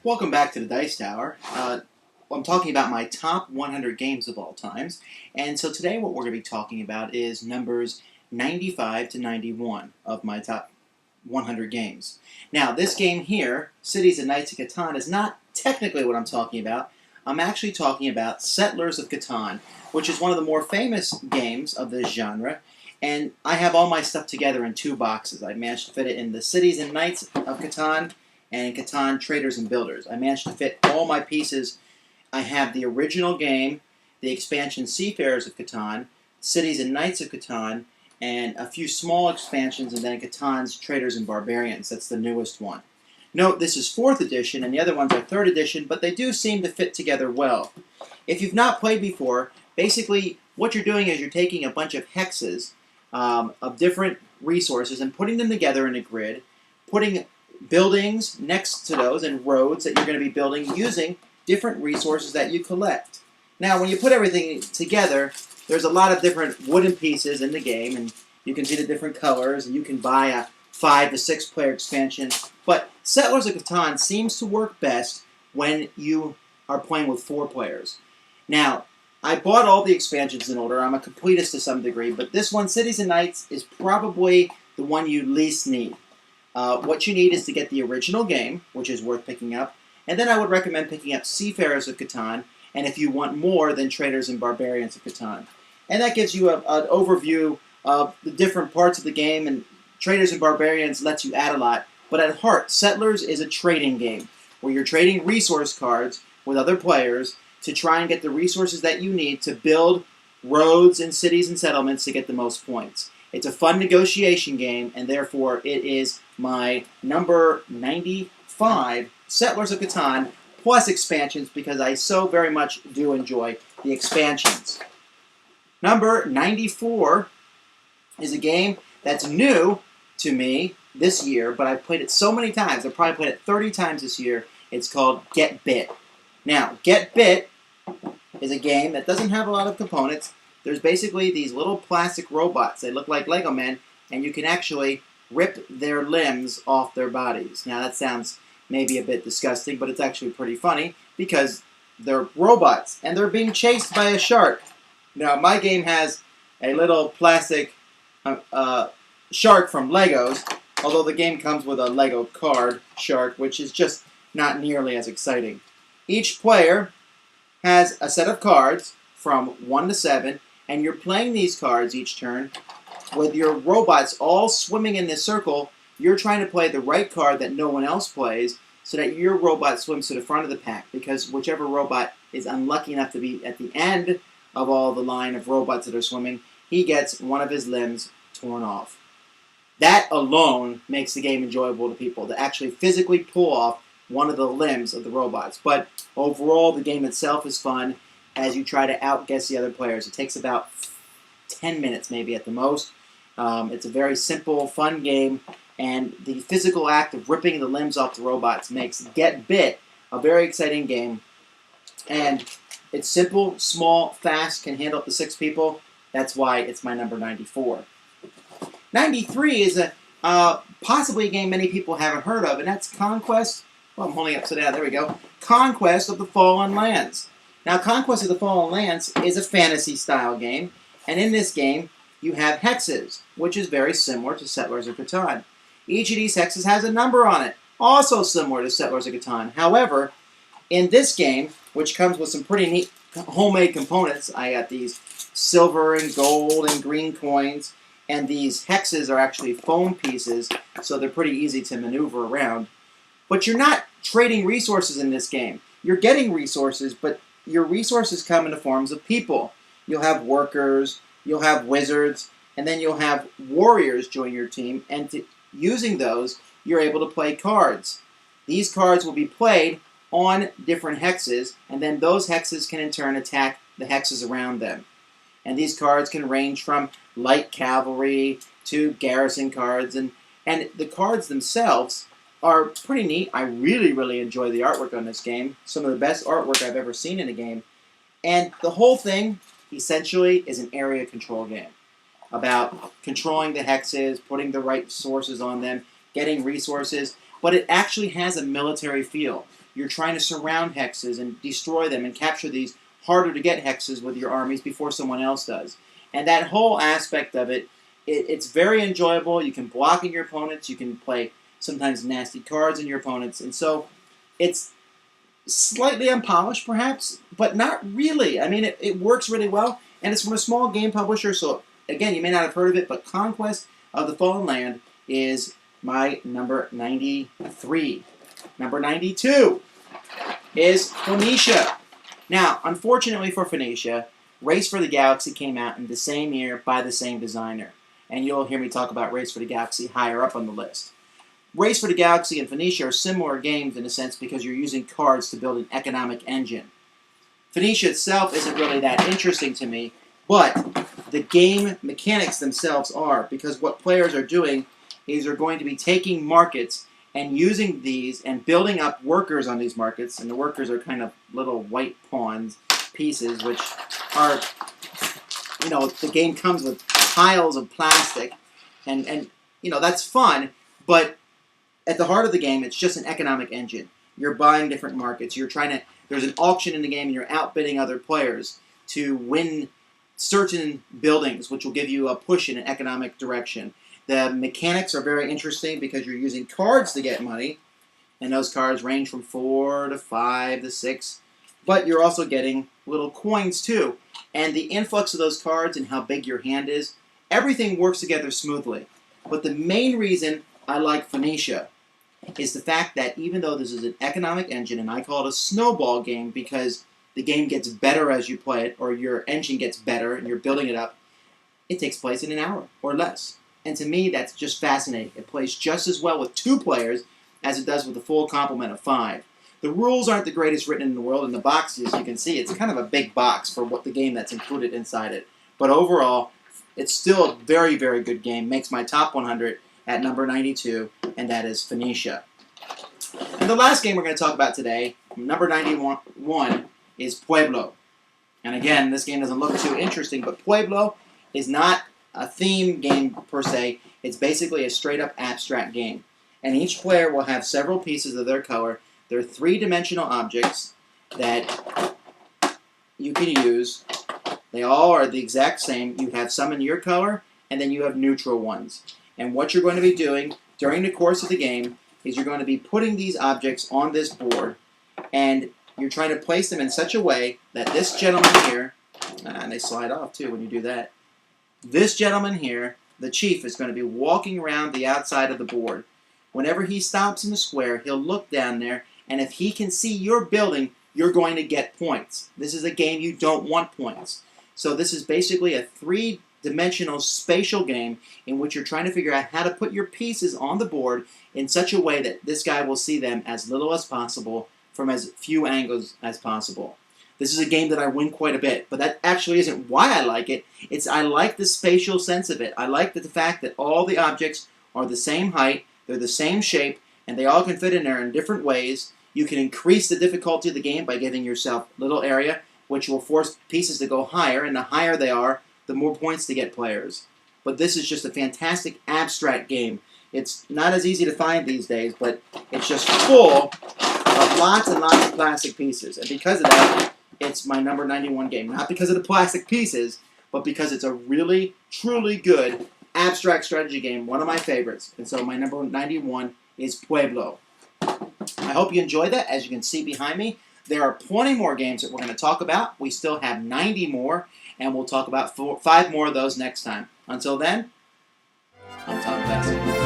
Welcome back to the Dice Tower. I'm talking about my top 100 games of all times. And so today what we're going to be talking about is numbers 95 to 91 of my top 100 games. Now, this game here, Cities and Knights of Catan, is not technically what I'm talking about. I'm actually talking about Settlers of Catan, which is one of the more famous games of this genre. And I have all my stuff together in two boxes. I managed to fit it in the Cities and Knights of Catan and Catan Traders and Builders. I managed to fit all my pieces. I have the original game, the expansion Seafarers of Catan, Cities and Knights of Catan, and a few small expansions, and then Catan's Traders and Barbarians. That's the newest one. Note, this is 4th edition, and the other ones are 3rd edition, but they do seem to fit together well. If you've not played before, basically what you're doing is you're taking a bunch of hexes of different resources and putting them together in a grid, putting buildings next to those and roads that you're going to be building using different resources that you collect. Now, when you put everything together, there's a lot of different wooden pieces in the game, and you can see the different colors, and you can buy a 5 to 6 player expansion. But Settlers of Catan seems to work best when you are playing with 4 players. Now, I bought all the expansions in order. I'm a completist to some degree, but this one, Cities and Knights, is probably the one you least need. What you need is to get the original game, which is worth picking up, and then I would recommend picking up Seafarers of Catan, and if you want more, then Traders and Barbarians of Catan. And that gives you an overview of the different parts of the game, and Traders and Barbarians lets you add a lot, but at heart, Settlers is a trading game, where you're trading resource cards with other players to try and get the resources that you need to build roads and cities and settlements to get the most points. It's a fun negotiation game, and therefore it is my number 95, Settlers of Catan, plus expansions, because I so very much do enjoy the expansions. Number 94 is a game that's new to me this year, but I've played it so many times. I've probably played it 30 times this year. It's called Get Bit. Now, Get Bit is a game that doesn't have a lot of components. There's basically these little plastic robots. They look like Lego men, and you can actually rip their limbs off their bodies. Now, that sounds maybe a bit disgusting, but it's actually pretty funny because they're robots, and they're being chased by a shark. Now, my game has a little plastic shark from Legos, although the game comes with a Lego card shark, which is just not nearly as exciting. Each player has a set of cards from 1 to 7, and you're playing these cards each turn with your robots all swimming in this circle. You're trying to play the right card that no one else plays so that your robot swims to the front of the pack, because whichever robot is unlucky enough to be at the end of all the line of robots that are swimming, he gets one of his limbs torn off. That alone makes the game enjoyable to people, to actually physically pull off one of the limbs of the robots. But overall, the game itself is fun as you try to outguess the other players. It takes about 10 minutes maybe at the most. It's a very simple, fun game, and the physical act of ripping the limbs off the robots makes Get Bit a very exciting game. And it's simple, small, fast, can handle up to 6 people. That's why it's my number 94. 93 is possibly a game many people haven't heard of, and that's Conquest. Well, I'm holding it upside down. There we go. Conquest of the Fallen Lands. Now, Conquest of the Fallen Lands is a fantasy-style game, and in this game, you have hexes, which is very similar to Settlers of Catan. Each of these hexes has a number on it, also similar to Settlers of Catan. However, in this game, which comes with some pretty neat homemade components, I got these silver and gold and green coins, and these hexes are actually foam pieces, so they're pretty easy to maneuver around. But you're not trading resources in this game. You're getting resources, but your resources come in the forms of people. You'll have workers, you'll have wizards, and then you'll have warriors join your team, and using those, you're able to play cards. These cards will be played on different hexes, and then those hexes can in turn attack the hexes around them. And these cards can range from light cavalry to garrison cards, and the cards themselves are pretty neat. I really, really enjoy the artwork on this game. Some of the best artwork I've ever seen in a game. And the whole thing, essentially, is an area control game about controlling the hexes, putting the right sources on them, getting resources, but it actually has a military feel. you're trying to surround hexes and destroy them and capture these harder to get hexes with your armies before someone else does. And that whole aspect of it, it's very enjoyable. You can block in your opponents. You can play sometimes nasty cards in your opponents. And so it's slightly unpolished perhaps, but not really. I mean, it works really well. And it's from a small game publisher. So again, you may not have heard of it, but Conquest of the Fallen Land is my number 93. Number 92 is Phoenicia. Now, unfortunately for Phoenicia, Race for the Galaxy came out in the same year by the same designer. And you'll hear me talk about Race for the Galaxy higher up on the list. Race for the Galaxy and Phoenicia are similar games in a sense because you're using cards to build an economic engine. Phoenicia itself isn't really that interesting to me, but the game mechanics themselves are, because what players are doing is they're going to be taking markets and using these and building up workers on these markets, and the workers are kind of little white pawns, pieces, which are, the game comes with piles of plastic, and that's fun, but at the heart of the game, it's just an economic engine. You're buying different markets. There's an auction in the game, and you're outbidding other players to win certain buildings, which will give you a push in an economic direction. The mechanics are very interesting because you're using cards to get money, and those cards range from 4 to 5 to 6, but you're also getting little coins too. And the influx of those cards and how big your hand is, everything works together smoothly. But the main reason I like Phoenicia is the fact that even though this is an economic engine, and I call it a snowball game because the game gets better as you play it, or your engine gets better and you're building it up, it takes place in an hour or less. And to me, that's just fascinating. It plays just as well with 2 players as it does with a full complement of 5. The rules aren't the greatest written in the world. In the box, as you can see, it's kind of a big box for what the game that's included inside it. But overall, it's still a very, very good game. Makes my top 100 at number 92, and that is Phoenicia. And the last game we're going to talk about today, number 91, is Pueblo. And again, this game doesn't look too interesting, but Pueblo is not a theme game per se. It's basically a straight-up abstract game. And each player will have several pieces of their color. They're 3-dimensional objects that you can use. They all are the exact same. You have some in your color, and then you have neutral ones. And what you're going to be doing during the course of the game is you're going to be putting these objects on this board, and you're trying to place them in such a way that this gentleman here, and they slide off too when you do that, this gentleman here, the chief, is going to be walking around the outside of the board. Whenever he stops in the square, he'll look down there, and if he can see your building, you're going to get points. This is a game you don't want points. So this is basically a 3-dimensional spatial game in which you're trying to figure out how to put your pieces on the board in such a way that this guy will see them as little as possible from as few angles as possible. This is a game that I win quite a bit, but that actually isn't why I like it. I like the spatial sense of it. I like the fact that all the objects are the same height, they're the same shape, and they all can fit in there in different ways. You can increase the difficulty of the game by giving yourself a little area, which will force pieces to go higher, and the higher they are, the more points to get players. But this is just a fantastic abstract game. It's not as easy to find these days, but it's just full of lots and lots of plastic pieces. And because of that, it's my number 91 game. Not because of the plastic pieces, but because it's a really, truly good abstract strategy game. One of my favorites. And so my number 91 is Pueblo. I hope you enjoyed that. As you can see behind me, there are plenty more games that we're going to talk about. We still have 90 more, and we'll talk about 5 more of those next time. Until then, I'm Tom Vasel.